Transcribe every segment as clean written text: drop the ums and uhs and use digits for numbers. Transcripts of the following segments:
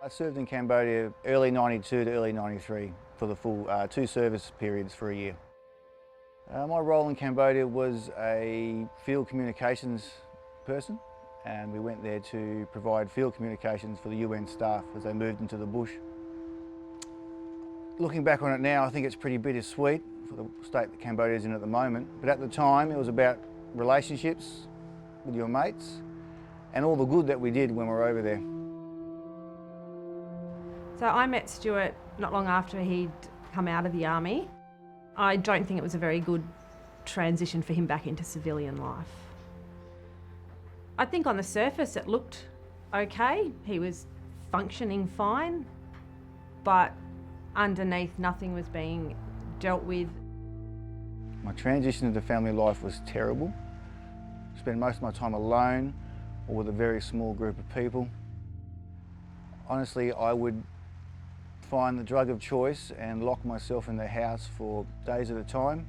I served in Cambodia early '92 to early '93 for the full 2 service periods for a year. My role in Cambodia was a field communications person, and we went there to provide field communications for the UN staff as they moved into the bush. Looking back on it now, I think it's pretty bittersweet for the state that Cambodia is in at the moment, but at the time it was about relationships with your mates and all the good that we did when we were over there. So I met Stuart not long after he'd come out of the army. I don't think it was a very good transition for him back into civilian life. I think on the surface it looked okay. He was functioning fine, but underneath nothing was being dealt with. My transition into family life was terrible. I spent most of my time alone or with a very small group of people. Honestly, I would find the drug of choice and lock myself in the house for days at a time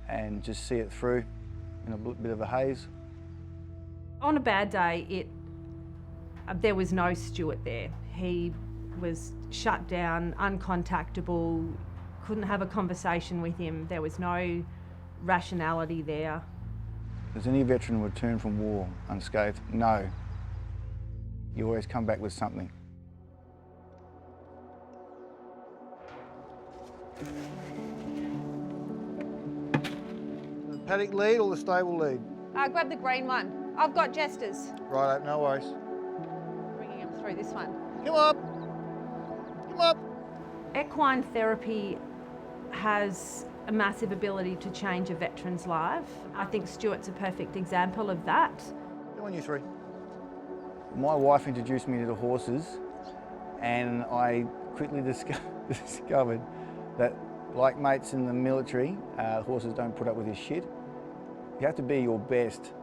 and just see it through in a bit of a haze. On a bad day, there was no Stuart there. He was shut down, uncontactable, couldn't have a conversation with him. There was no rationality there. Does any veteran return from war unscathed? No. You always come back with something. The paddock lead or the stable lead? Grab the green one. I've got jesters. Righto, no worries. Bringing them through this one. Come up! Come up! Equine therapy has a massive ability to change a veteran's life. I think Stuart's a perfect example of that. Come on, you three. My wife introduced me to the horses, and I quickly discovered that, like mates in the military, horses don't put up with this shit. You have to be your best,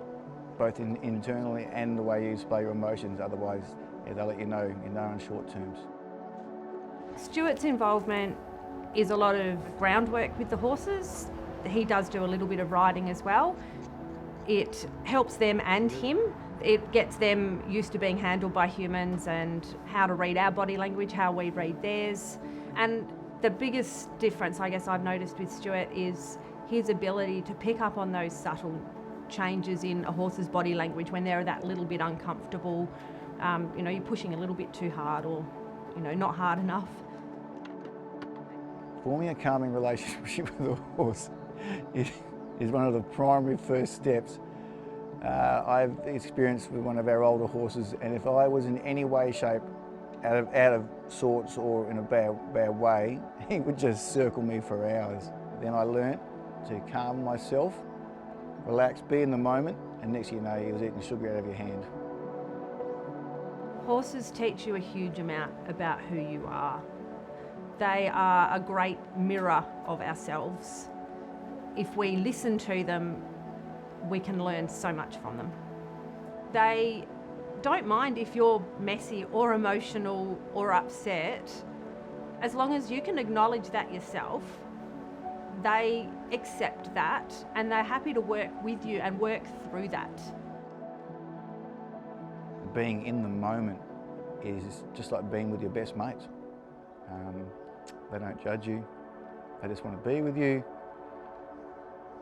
both internally and the way you display your emotions, otherwise they'll let you know in short terms. Stuart's involvement is a lot of groundwork with the horses. He does do a little bit of riding as well. It helps them and him. It gets them used to being handled by humans and how to read our body language, how we read theirs. And the biggest difference I guess I've noticed with Stuart is his ability to pick up on those subtle changes in a horse's body language when they're that little bit uncomfortable. You're pushing a little bit too hard or, not hard enough. Forming a calming relationship with a horse is one of the primary first steps. I've experienced with one of our older horses, and if I was in any way, shape, out of sorts or in a bad way, he would just circle me for hours. Then I learnt to calm myself, relax, be in the moment, and next thing you know, he was eating sugar out of your hand. Horses teach you a huge amount about who you are. They are a great mirror of ourselves. If we listen to them, we can learn so much from them. They don't mind if you're messy or emotional or upset. As long as you can acknowledge that yourself, they accept that and they're happy to work with you and work through that. Being in the moment is just like being with your best mates. They don't judge you, they just want to be with you.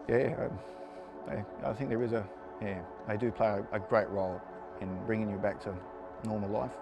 Yeah, I think they do play a great role in bringing you back to normal life.